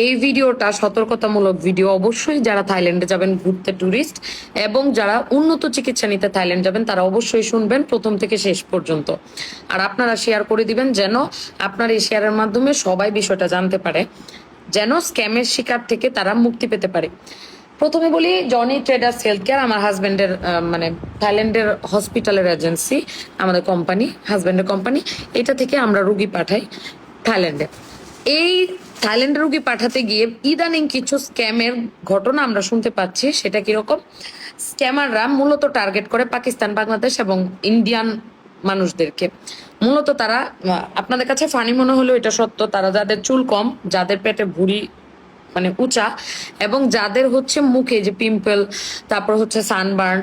এই ভিডিওটা সতর্কতামূলক ভিডিও। অবশ্যই যারা থাইল্যান্ডে যাবেন ঘুরতে ট্যুরিস্ট এবং যারা উন্নত চিকিৎসা নিতে থাইল্যান্ড যাবেন তারা অবশ্যই শুনবেন প্রথম থেকে শেষ পর্যন্ত। আর আপনারা শেয়ার করে দিবেন যেন আপনার এই শেয়ারের মাধ্যমে সবাই বিষয়টা জানতে পারে, যেন স্ক্যামের শিকার থেকে তারা মুক্তি পেতে পারে। প্রথমে বলি, জনি ট্রেডার্স হেলথ কেয়ার আমার হাজবেন্ডের মানে থাইল্যান্ডের হসপিটালের এজেন্সি, আমাদের কোম্পানি, হাজবেন্ডের কোম্পানি। এটা থেকে আমরা রুগী পাঠাই থাইল্যান্ডে। এই থাইল্যান্ডে রুগী পাঠাতে গিয়ে ইদানিং কিছু স্ক্যামের ঘটনা আমরা শুনতে পাচ্ছি। সেটা কিরকম? স্ক্যামাররা মূলত টার্গেট করে পাকিস্তান, বাংলাদেশ এবং ইন্ডিয়ান মানুষদেরকে। মূলত তারা, আপনাদের কাছে ফানি মনে হলেও এটা সত্য, তারা যাদের চুল কম, যাদের পেটে ভুঁড়ি মানে উঁচা, এবং যাদের হচ্ছে মুখে যে পিম্পল, তারপর হচ্ছে সানবার্ন,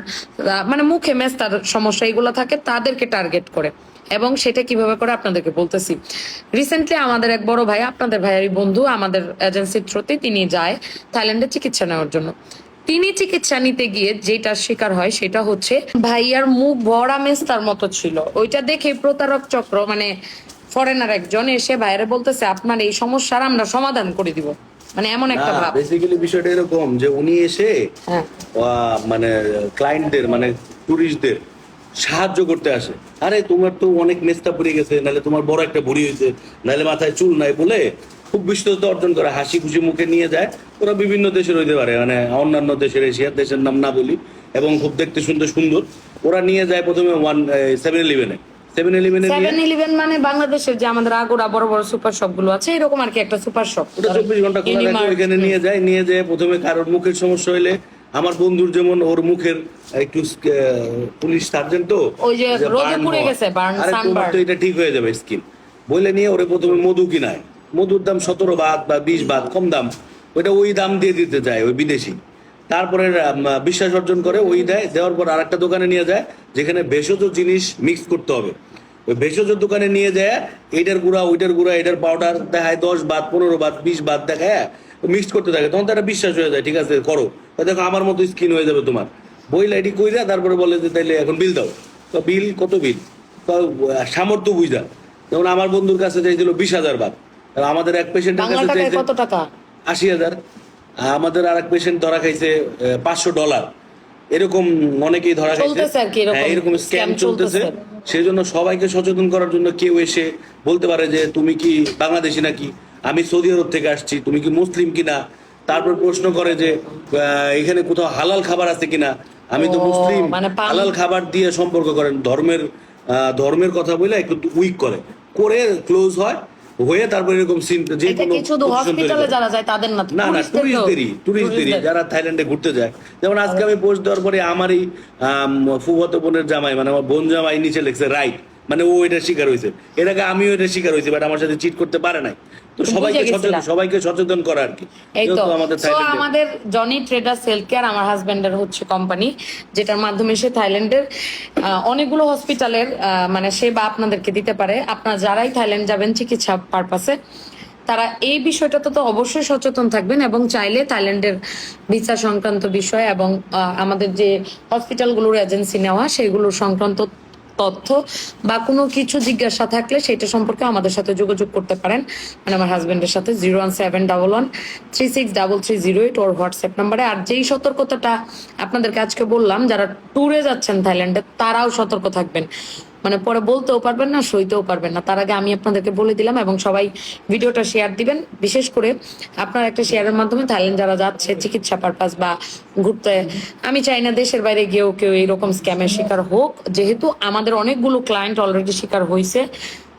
মানে মুখে মেস্তার সমস্যা এগুলো থাকে, তাদেরকে টার্গেট করে। এবং সেটা কিভাবে করে আপনাদেরকে বলতেছি। রিসেন্টলি আমাদের এক বড় ভাই, আপনাদের ভাইয়েরই বন্ধু, আমাদের এজেন্সির থ্রুতে তিনি যায় থাইল্যান্ডে চিকিৎসা নেওয়ার জন্য। তিনি চিকিৎসা নিতে গিয়ে যেটার শিকার হয় সেটা হচ্ছে ভাইয়ার মুখ ভরা মেস্তার মতো ছিল। ওইটা দেখে প্রতারক চক্র মানে ফরেনার একজন এসে ভাইয়ারে বলতেছে আপনার এই সমস্যার আমরা সমাধান করে দিব, মানে এমন একটা ভাব। বেসিক্যালি বিষয়টা এরকম যে উনি এসে হ্যাঁ, মানে ক্লায়েন্টদের মানে টুরিস্টদের সাহায্য করতে আসে। আরে তোমার তো অনেক মেস্তা পড়ে গেছে, নাহলে তোমার বড় একটা ভুঁড়ি হয়েছে, নাহলে মাথায় চুল নাই বলে খুব বিশ্বস্ততা অর্জন করে হাসি খুশি মুখে নিয়ে যায়। ওরা বিভিন্ন দেশের হইতে পারে, মানে অন্যান্য দেশের, এশিয়ার দেশের নাম না বলি, এবং খুব দেখতে সুন্দর সুন্দর। ওরা নিয়ে যায় প্রথমে 7-11-এ। 7-11 মানে বাংলাদেশের যে আমাদের আগুরা বড় বড় সুপার শপ গুলো আছে, এরকম আর কি একটা সুপার শপ। ওটা 24 ঘন্টা খোলা থাকে, ওইখানে নিয়ে যায় প্রথমে কারোর মুখের সমস্যা হইলে, আমার বন্ধুর যেমন ওর মুখের একটু পুলিশ সার্জন তো, ওই যে রোদে পুড়ে গেছে, বার্ন, আরে তোমার সানবার্ন, তো এটা ঠিক হয়ে যাবে স্কিন বলে নিয়ে ওরে প্রথমে মধু কিনায়। মধুর দাম 17 বাত বা 20 বাত, কম দাম। ওইটা ওই দাম দিয়ে দিতে যায় ওই বিদেশি। তারপরে বিশ্বাস অর্জন করে, ওই দেওয়ার পর আরেকটা দোকানে নিয়ে যায় যেখানে ভেষজ জিনিস মিক্স করতে হবে। ওই ভেষজ দোকানে নিয়ে যায় এইটার গুঁড়া, ওইটার গুঁড়া, এটার পাউডার দেখায় 10 বাত, 15 বাত, 20 বাত দেখায় মিক্স করতে থাকে। তখন তারা বিশ্বাস হয়ে যায়, ঠিক আছে করো, দেখো আমার মতো স্কিন হয়ে যাবে তোমার। বইলা এটি কইরা তারপরে বলে যে তাইলে এখন বিল দাও। তো বিল কত? বিল তো সামর্থ্য বুঝা। যেমন আমার বন্ধুর কাছে চাইছিল 20,000 বাত, আর আমাদের এক পেশেন্টের কাছে চাইছে কত টাকা? 80,000। আমাদের আর এক পেশেন্ট ধরা খাইছে $500। এরকম অনেকেই ধরা খাইছে। হ্যাঁ, এরকম স্ক্যাম চলতেছে। সেই জন্য সবাইকে সচেতন করার জন্য কেউ এসে বলতে পারে যে তুমি কি বাংলাদেশি নাকি, আমি সৌদি আরব থেকে আসছি, তুমি কি মুসলিম কিনা। তারপর প্রশ্ন করে যে এখানে কোথাও হালাল খাবার আছে কিনা, আমি তো মুসলিম। মানে হালাল খাবার দিয়ে সম্পর্ক করেন, ধর্মের কথা বলে একটু উইক করে ক্লোজ হয়, হয়ে তারপর এরকম সিন যে কোনো শুধু হসপিটালে যারা যায় তাদের না, না টুরিস্টদেরই যারা থাইল্যান্ডে ঘুরতে যায়। যেমন আজকে আমি পোস্ট দেওয়ার পরে আমারই ফুফাতো বোনের জামাই, মানে আমার বোন জামাই নিচে লিখছে রাইট, মানে ও এটা শিকার হয়েছে। এর আগে আমিও এটা শিকার হয়েছি, বাট আমার সাথে চিট করতে পারে নাই। তো সবাইকে সচেতন করা আর কি। এই তো আমাদের জনি ট্রেডার্স হেলথ কেয়ার আমার হাজবেন্ডের হচ্ছে কোম্পানি, যেটার মাধ্যমে সে থাইল্যান্ডের অনেকগুলো হসপিটালের মানে সেবা আপনাদেরকে দিতে পারে। আপনারা যারাই থাইল্যান্ড যাবেন চিকিৎসা পারপাসে, তারা এই বিষয়টাতে তো অবশ্যই সচেতন থাকবেন এবং চাইলে থাইল্যান্ডের ভিসা সংক্রান্ত বিষয় এবং আমাদের যে হসপিটালগুলোর এজেন্সি নেওয়া সেগুলোর সংক্রান্ত তথ্য বা কোনো কিছু জিজ্ঞাসা থাকলে সেটা সম্পর্কে আমাদের সাথে যোগাযোগ করতে পারেন, মানে আমার হাজবেন্ডের সাথে 01711363308 ওর হোয়াটসঅ্যাপ নাম্বারে। আর যেই সতর্কতাটা আপনাদেরকে আজকে বললাম, যারা ট্যুরে যাচ্ছেন থাইল্যান্ডে তারাও সতর্ক থাকবেন, মানে পরে বলতেও পারবেন না, সইতেও পারবেন না। তার আগে আমি আপনাদেরকে বলে দিলাম, এবং সবাই ভিডিওটা শেয়ার দিবেন। বিশেষ করে আপনার একটা শেয়ারের মাধ্যমে থাইল্যান্ড যারা যাচ্ছে চিকিৎসা পারপাস বা ঘুরতে, আমি চাই না দেশের বাইরে গিয়েও কেউ এইরকম স্ক্যামের শিকার হোক। যেহেতু আমাদের অনেকগুলো ক্লায়েন্ট অলরেডি শিকার হয়েছে,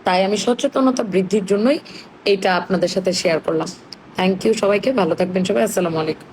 তাই আমি সচেতনতা বৃদ্ধির জন্যই এইটা আপনাদের সাথে শেয়ার করলাম। থ্যাংক ইউ সবাইকে, ভালো থাকবেন সবাই, আসসালামু আলাইকুম।